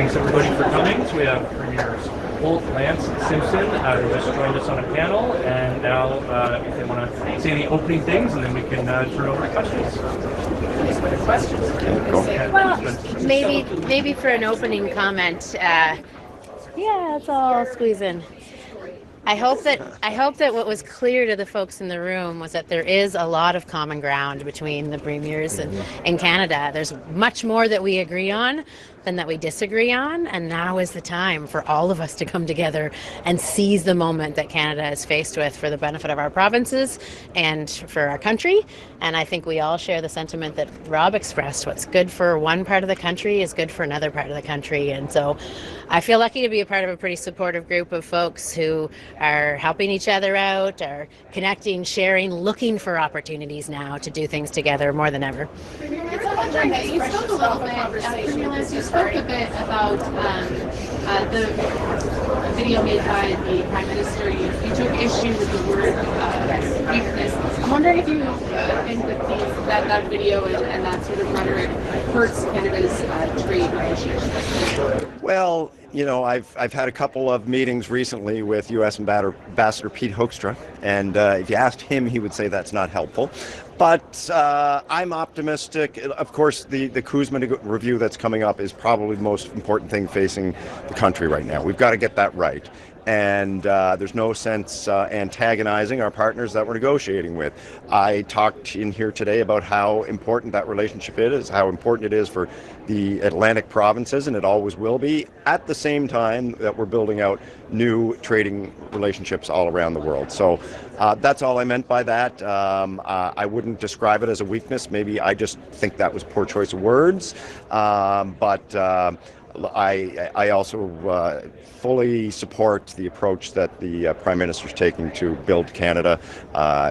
thanks everybody for coming. So we have Premiers Holt, Lantz, and Simpson who just joined us on a panel, and now if they want to say any opening things, and then we can turn over to questions. Well, maybe for an opening comment. Yeah, it's all squeezing. I hope that what was clear to the folks in the room was that there is a lot of common ground between the premiers and Canada. There's much more that we agree on than that we disagree on, and now is the time for all of us to come together and seize the moment that Canada is faced with for the benefit of our provinces and for our country. And I think we all share the sentiment that Rob expressed. What's good for one part of the country is good for another part of the country. And so I feel lucky to be a part of a pretty supportive group of folks who are helping each other out, are connecting, sharing, looking for opportunities now to do things together more than ever. You spoke a bit about the video made by the Prime Minister. You took issue with the word weakness. I'm wondering if you think that that video and that sort of rhetoric hurts Canada's trade relations. Well, you know, I've had a couple of meetings recently with U.S. Ambassador Pete Hoekstra, and if you asked him, he would say that's not helpful. But I'm optimistic. Of course, the CUSMA review that's coming up is probably the most important thing facing the country right now. We've got to get that right. And there's no sense antagonizing our partners that we're negotiating with. I talked in here today about how important that relationship is, how important it is for the Atlantic provinces, and it always will be, at the same time that we're building out new trading relationships all around the world. So that's all I meant by that. I wouldn't describe it as a weakness. Maybe I just think that was poor choice of words. But I also fully support the approach that the Prime Minister is taking to build Canada.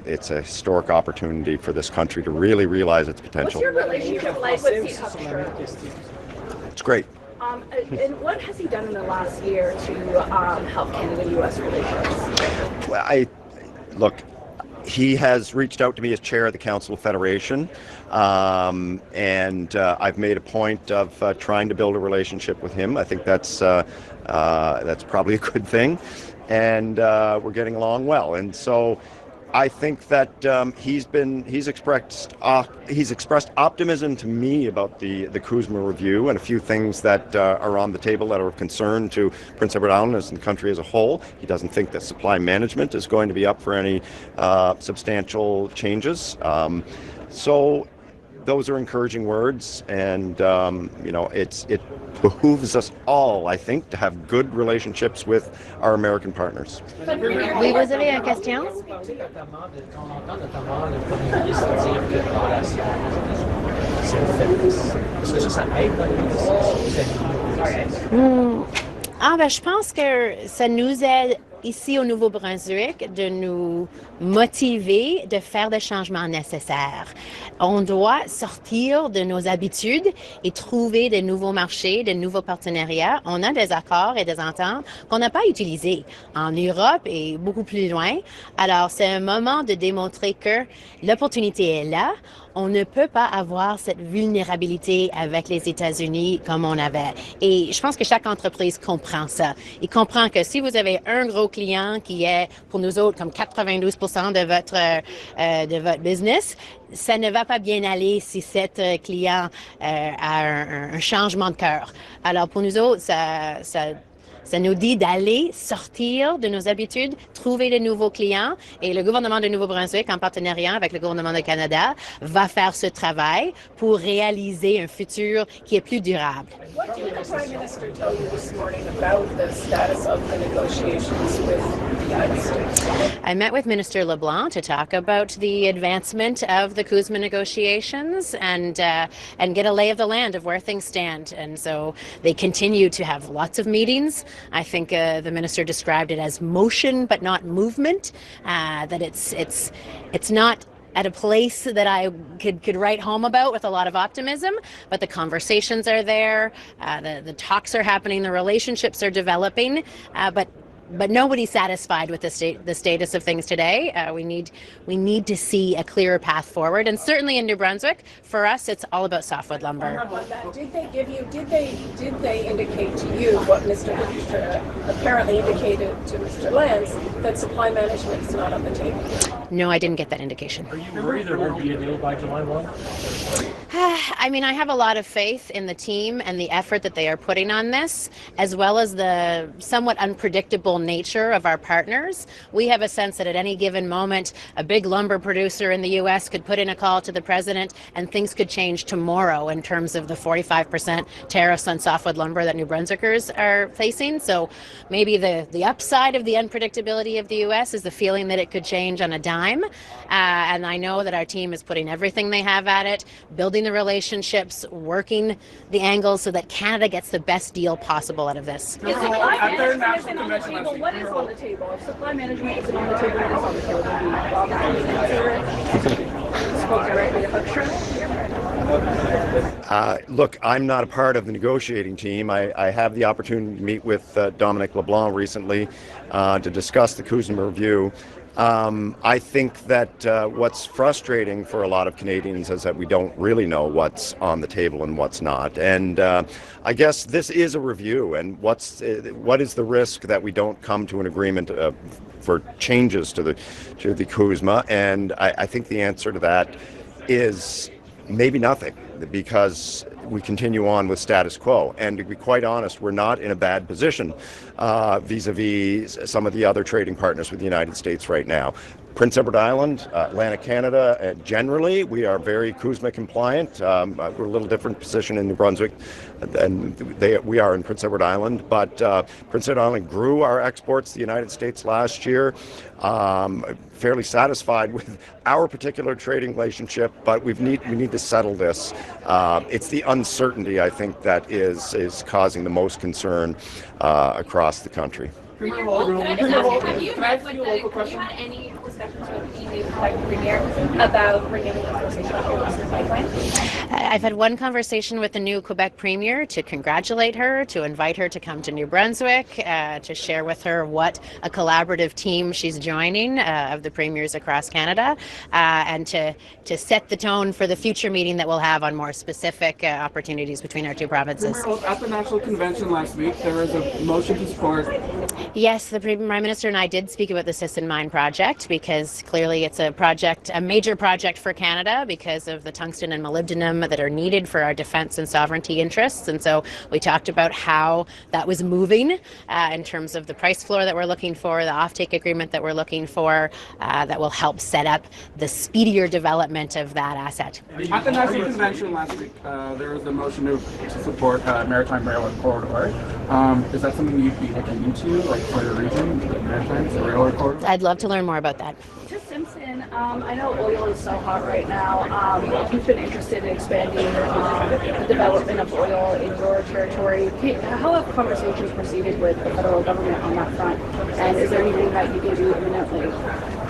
It's a historic opportunity for this country to really realize its potential. What's your relationship like with Pete Hoekstra? It's great. And what has he done in the last year to help Canada-U.S. relations? Well, look, he has reached out to me as chair of the Council of Federation, and I've made a point of trying to build a relationship with him. I think that's probably a good thing, and we're getting along well. And so I think that he's expressed optimism to me about the CUSMA review and a few things that are on the table that are of concern to Prince Edward Island and the country as a whole. He doesn't think that supply management is going to be up for any substantial changes. So those are encouraging words, and it behooves us all, I think, to have good relationships with our American partners. Oui, vous avez une question? Je pense que ça nous aide ici au Nouveau-Brunswick de nous motiver de faire des changements nécessaires. On doit sortir de nos habitudes et trouver de nouveaux marchés, de nouveaux partenariats. On a des accords et des ententes qu'on n'a pas utilisés en Europe et beaucoup plus loin. Alors, c'est un moment de démontrer que l'opportunité est là. On ne peut pas avoir cette vulnérabilité avec les États-Unis comme on avait. Et je pense que chaque entreprise comprend ça. Il comprend que si vous avez un gros client qui est, pour nous autres, comme 92% de votre business, ça ne va pas bien aller si cet client a un changement de cœur. Alors, pour nous autres, ça nous dit d'aller sortir de nos habitudes, trouver de nouveaux clients. Et le gouvernement de Nouveau-Brunswick, en partenariat avec le gouvernement du Canada, va faire ce travail pour réaliser un futur qui est plus durable. What did the Prime Minister tell you this morning about the status of the negotiations with the United States? I met with Minister LeBlanc to talk about the advancement of the CUSMA negotiations and get a lay of the land of where things stand. And so they continue to have lots of meetings. I think the minister described it as motion but not movement, that it's not at a place that I could write home about with a lot of optimism, but the conversations are there, the talks are happening, the relationships are developing, but nobody's satisfied with the status of things today. We need to see a clearer path forward, and certainly in New Brunswick, for us, it's all about softwood lumber. Did they indicate to you what Mr. Hoekstra apparently indicated to Mr. Lantz, that supply management is not on the table? No, I didn't get that indication. Are you worried there won't be a deal by July 1? I mean, I have a lot of faith in the team and the effort that they are putting on this, as well as the somewhat unpredictable nature of our partners. We have a sense that at any given moment, a big lumber producer in the U.S. could put in a call to the president and things could change tomorrow in terms of the 45% tariffs on softwood lumber that New Brunswickers are facing. So maybe the upside of the unpredictability of the U.S. is the feeling that it could change on a dime. And I know that our team is putting everything they have at it, building the relationships, working the angles so that Canada gets the best deal possible out of this. Supply management isn't on the table. What is on the table? If supply management isn't on the table, what is on the table? Spoke directly to Hoekstra. Look, I'm not a part of the negotiating team. I have the opportunity to meet with Dominic LeBlanc recently to discuss the CUSMA review. I think that what's frustrating for a lot of Canadians is that we don't really know what's on the table and what's not. And I guess this is a review. And what is the risk that we don't come to an agreement for changes to the CUSMA? And I think the answer to that is maybe nothing, because we continue on with status quo. And to be quite honest, we're not in a bad position vis-a-vis some of the other trading partners with the United States right now. Prince Edward Island, Atlantic Canada, generally, we are very CUSMA compliant. We're a little different position in New Brunswick than we are in Prince Edward Island, but Prince Edward Island grew our exports to the United States last year. Fairly satisfied with our particular trading relationship, but we need to settle this. It's the uncertainty, I think, that is causing the most concern across the country. Have you had any discussions with the new Premier about bringing the conversation up the Western Pipeline? I've had one conversation with the new Quebec Premier to congratulate her, to invite her to come to New Brunswick, to share with her what a collaborative team she's joining of the premiers across Canada, and to set the tone for the future meeting that we'll have on more specific opportunities between our two provinces. At the National Convention last week, there was a motion to support. Yes, the Prime Minister and I did speak about the Simpson Mine project, because clearly it's a major project for Canada because of the tungsten and molybdenum that are needed for our defense and sovereignty interests. And so we talked about how that was moving in terms of the price floor that we're looking for, the offtake agreement that we're looking for, that will help set up the speedier development of that asset. At the National Convention last week, there was a motion to support Maritime Rail Corridor. Is that something you'd be looking into, like for the region, the Maritime Rail Corridor? I'd love to learn more about that. To Simpson, I know oil is so hot right now. You've been interested in expanding the development of oil in your territory. How have conversations proceeded with the federal government on that front? And is there anything that you can do imminently?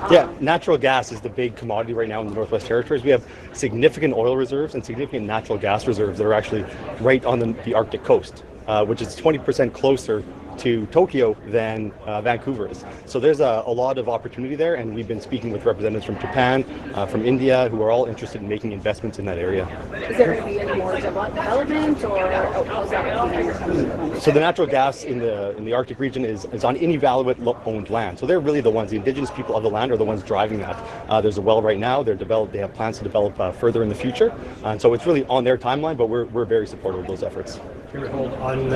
Yeah, natural gas is the big commodity right now in the Northwest Territories. We have significant oil reserves and significant natural gas reserves that are actually right on the Arctic coast, which is 20% closer to Tokyo than Vancouver is. So there's a lot of opportunity there, and we've been speaking with representatives from Japan, from India, who are all interested in making investments in that area. Is there going to be any more development, or how's that? So the natural gas in the Arctic region is on Inuvialuit-owned land. So they're really the ones, the indigenous people of the land are the ones driving that. There's a well right now. They have plans to develop further in the future. And so it's really on their timeline, but we're very supportive of those efforts. Premier Holt, on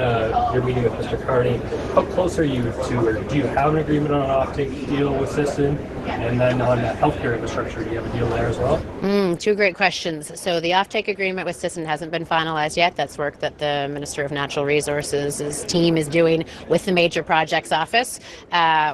your meeting with Mr. Carney, how close are you to, or do you have an agreement on an offtake deal with Simpson? And then on healthcare infrastructure, do you have a deal there as well? Two great questions. So the offtake agreement with Simpson hasn't been finalized yet. That's work that the Minister of Natural Resources' team is doing with the Major Projects Office.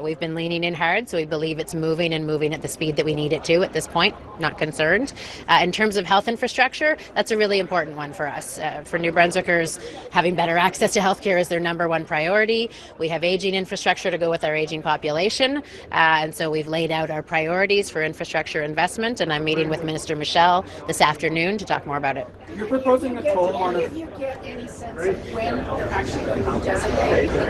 We've been leaning in hard, so we believe it's moving at the speed that we need it to at this point. Not concerned. In terms of health infrastructure, that's a really important one for us. For New Brunswickers, having better access to healthcare is their number one priority. We have aging infrastructure to go with our aging population, and so we've laid out our priorities for infrastructure investment, and I'm meeting with Minister Michel this afternoon to talk more about it. You're proposing a toll on If you get any sense of when they're actually going to designate the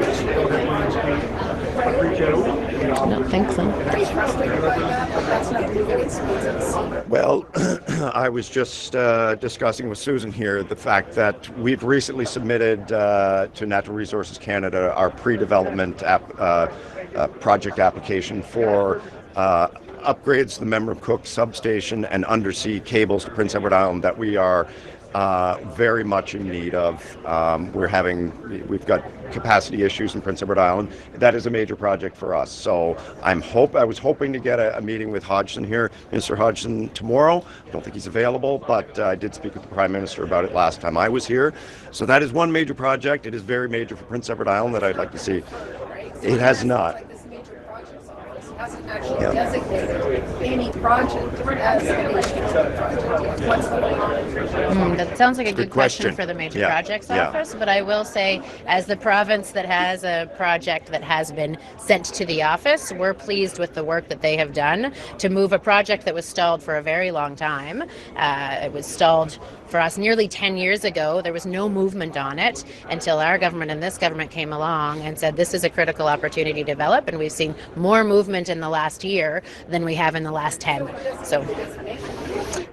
project priority? I don't think so. Pretty frustrated by that, but that's not moving at speeds at sea. Well, I was just discussing with Susan here the fact that we've recently submitted to Natural Resources Canada our pre-development project application for upgrades to the Memram Cook substation and undersea cables to Prince Edward Island that we are very much in need of. We've got capacity issues in Prince Edward Island. That is a major project for us. So I was hoping to get a meeting with Hodgson here, Minister Hodgson, tomorrow. I don't think he's available, but I did speak with the Prime Minister about it last time I was here. So that is one major project. It is very major for Prince Edward Island that I'd like to see. It has not. Hasn't actually designated any project as a national project. What's the line? That sounds like a good question question. for the Major Yeah, Projects yeah. Office, but I will say, as the province that has a project that has been sent to the office, we're pleased with the work that they have done to move a project that was stalled for a very long time. It was stalled for us nearly 10 years ago. There was no movement on it until our government and this government came along and said this is a critical opportunity to develop, and we've seen more movement in the last year than we have in the last 10. So,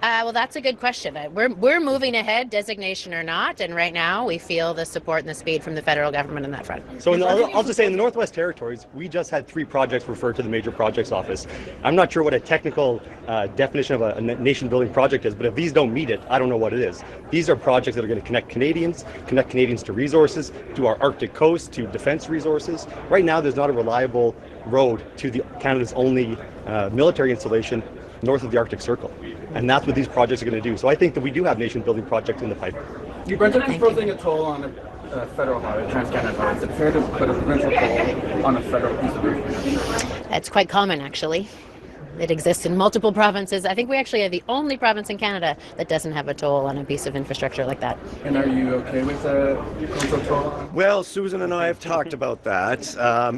well, that's a good question. We're moving ahead, designation or not, and right now we feel the support and the speed from the federal government on that front. So I'll just say in the Northwest Territories, we just had 3 projects referred to the Major Projects Office. I'm not sure what a technical definition of a nation-building project is, but if these don't meet it, I don't know what it is. These are projects that are going to connect Canadians to resources, to our Arctic coast, to defense resources. Right now, there's not a reliable road to Canada's only military installation north of the Arctic Circle. And that's what these projects are going to do. So I think that we do have nation-building projects in the pipe. New Brunswick is proposing a toll on a federal highway, Trans-Canada Highway. Is it fair to put a provincial toll on a federal piece of road? It's quite common, actually. It exists in multiple provinces. I think we actually are the only province in Canada that doesn't have a toll on a piece of infrastructure like that. And are you okay with a provincial toll? Well, Susan and I have talked about that.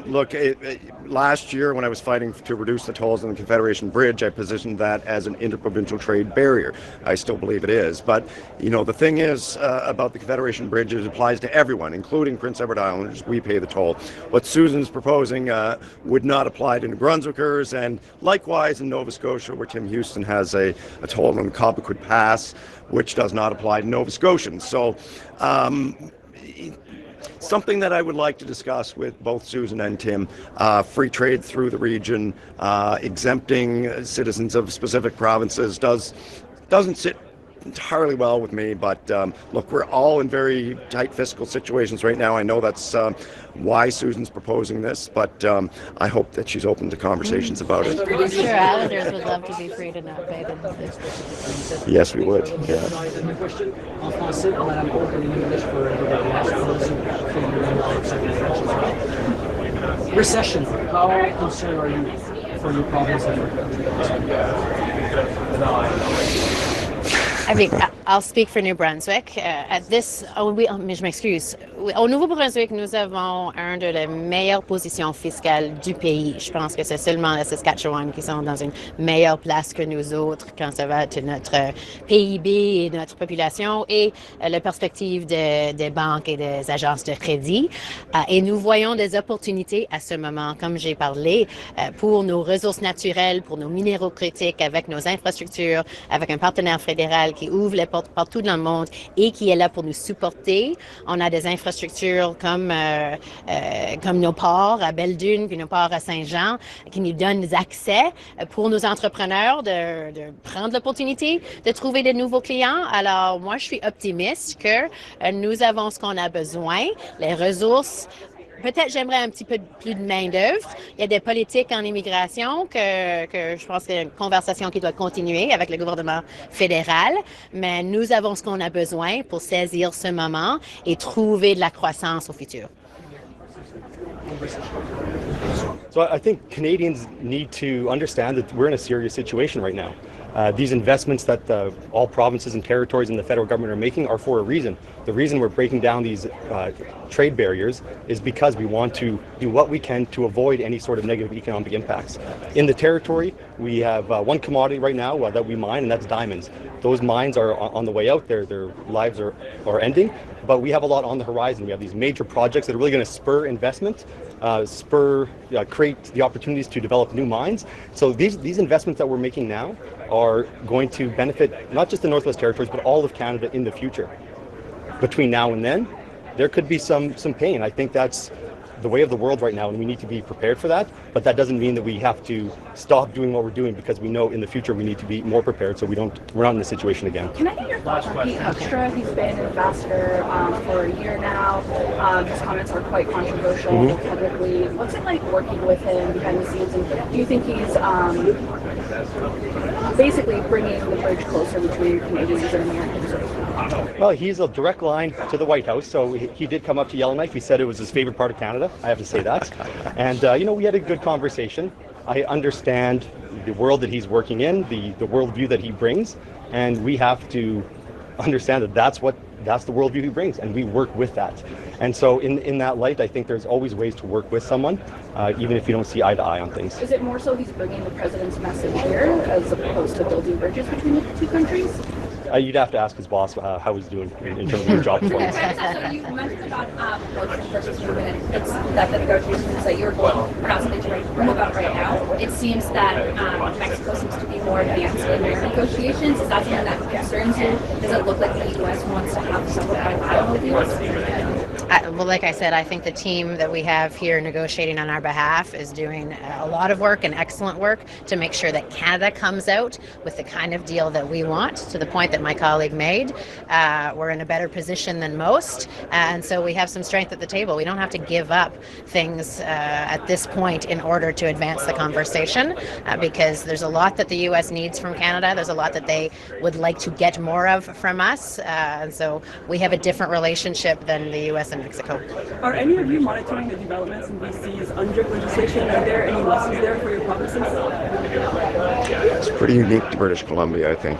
Look, last year when I was fighting to reduce the tolls on the Confederation Bridge, I positioned that as an interprovincial trade barrier. I still believe it is. But, the thing is about the Confederation Bridge is it applies to everyone, including Prince Edward Islanders. We pay the toll. What Susan's proposing would not apply to New Brunswickers, and likewise in Nova Scotia, where Tim Houston has a toll on the Cobequid Pass, which does not apply to Nova Scotians. So something that I would like to discuss with both Susan and Tim, free trade through the region, exempting citizens of specific provinces doesn't sit entirely well with me, but look, we're all in very tight fiscal situations right now. I know that's why Susan's proposing this, but I hope that she's open to conversations about it. I'm sure Islanders would love to be free to not pay them. Yes, we would. Yeah. Recession. How concerned are you for your province and your country? I mean, I'll speak for New Brunswick. Je m'excuse. Au Nouveau-Brunswick, nous avons une des meilleures positions fiscales du pays. Je pense que c'est seulement la Saskatchewan qui sont dans une meilleure place que nous autres quand ça va être notre PIB et notre population et la perspective des banques et des agences de crédit. Et nous voyons des opportunités à ce moment, comme j'ai parlé, pour nos ressources naturelles, pour nos minéraux critiques, avec nos infrastructures, avec un partenaire fédéral qui ouvre les portes partout dans le monde et qui est là pour nous supporter. On a des infrastructures comme nos ports à Belle-Dune puis nos ports à Saint-Jean qui nous donnent des accès pour nos entrepreneurs de prendre l'opportunité de trouver de nouveaux clients. Alors, moi, je suis optimiste que nous avons ce qu'on a besoin, les ressources. Peut-être j'aimerais un petit peu plus de main-d'œuvre. Il y a des politiques en immigration que je pense que c'est une conversation qui doit continuer avec le gouvernement fédéral, mais nous avons ce qu'on a besoin pour saisir ce moment et trouver de la croissance au futur. So I think Canadians need to understand that we're in a serious situation right now. These investments that all provinces and territories and the federal government are making are for a reason. The reason we're breaking down these trade barriers is because we want to do what we can to avoid any sort of negative economic impacts. In the territory, we have one commodity right now that we mine, and that's diamonds. Those mines are on the way out. Their lives are ending. but we have a lot on the horizon. We have these major projects that are really going to spur investment, create the opportunities to develop new mines. So these investments that we're making now are going to benefit not just the Northwest Territories, but all of Canada in the future. Between now and then, there could be some pain. I think that's the way of the world right now, and we need to be prepared for that. But that doesn't mean that we have to stop doing what we're doing, because we know in the future we need to be more prepared so we're not in this situation again. Can I get your thoughts on Pete Hoekstra? He's been an ambassador for a year now. His comments are quite controversial publicly. What's it like working with him behind the scenes? And do you think he's basically bringing the bridge closer between Canadians and Americans? Well, he's a direct line to the White House, so he did come up to Yellowknife. He said it was his favorite part of Canada. I have to say that. And, we had a good conversation. I understand the world that he's working in, the worldview that he brings, and we have to understand that that's the worldview he brings, and we work with that. And so in that light, I think there's always ways to work with someone, even if you don't see eye to eye on things. Is it more so he's bringing the president's message here as opposed to building bridges between the two countries? You'd have to ask his boss how he's doing in terms of his job performance. So you mentioned about motion versus movement. It's that the negotiations that you're announcing to move out right now. It seems that Mexico seems to be more advanced in their negotiations. Is that something that concerns you? Does it look like the U.S. wants to have some bilateral deals? Well, like I said, I think the team that we have here negotiating on our behalf is doing a lot of work and excellent work to make sure that Canada comes out with the kind of deal that we want. To the point that my colleague made, we're in a better position than most, and so we have some strength at the table. We don't have to give up things at this point in order to advance the conversation, because there's a lot that the U.S. needs from Canada. There's a lot that they would like to get more of from us, and so we have a different relationship than the U.S. and Mexico. Are any of you monitoring the developments in BC's UNDRIP legislation? Are there any lessons there for your provinces? It's pretty unique to British Columbia, I think.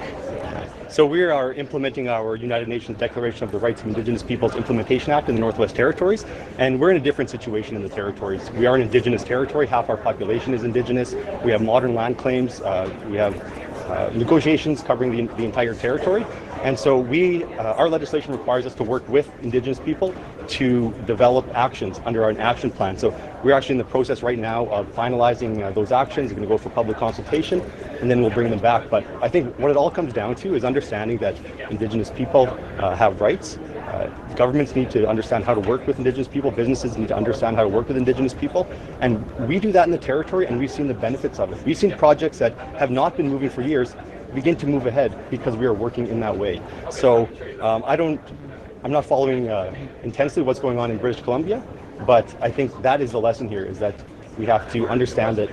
So we are implementing our United Nations Declaration of the Rights of Indigenous Peoples Implementation Act in the Northwest Territories, and we're in a different situation in the territories. We are an Indigenous territory. Half our population is Indigenous. We have modern land claims. We have negotiations covering the entire territory. And so our legislation requires us to work with Indigenous people to develop actions under an action plan. So we're actually in the process right now of finalizing those actions. We're going to go for public consultation, and then we'll bring them back. But I think what it all comes down to is understanding that Indigenous people have rights. Governments need to understand how to work with Indigenous people. Businesses need to understand how to work with Indigenous people. And we do that in the territory, and we've seen the benefits of it. We've seen projects that have not been moving for years begin to move ahead because we are working in that way. So I'm not following intensely what's going on in British Columbia, but I think that is the lesson here, is that we have to understand that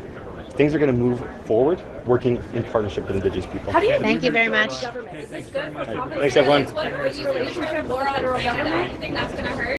things are going to move forward working in partnership with Indigenous people. Thank you very much. Thanks, everyone. What relationship or federal government? You think that's going to hurt?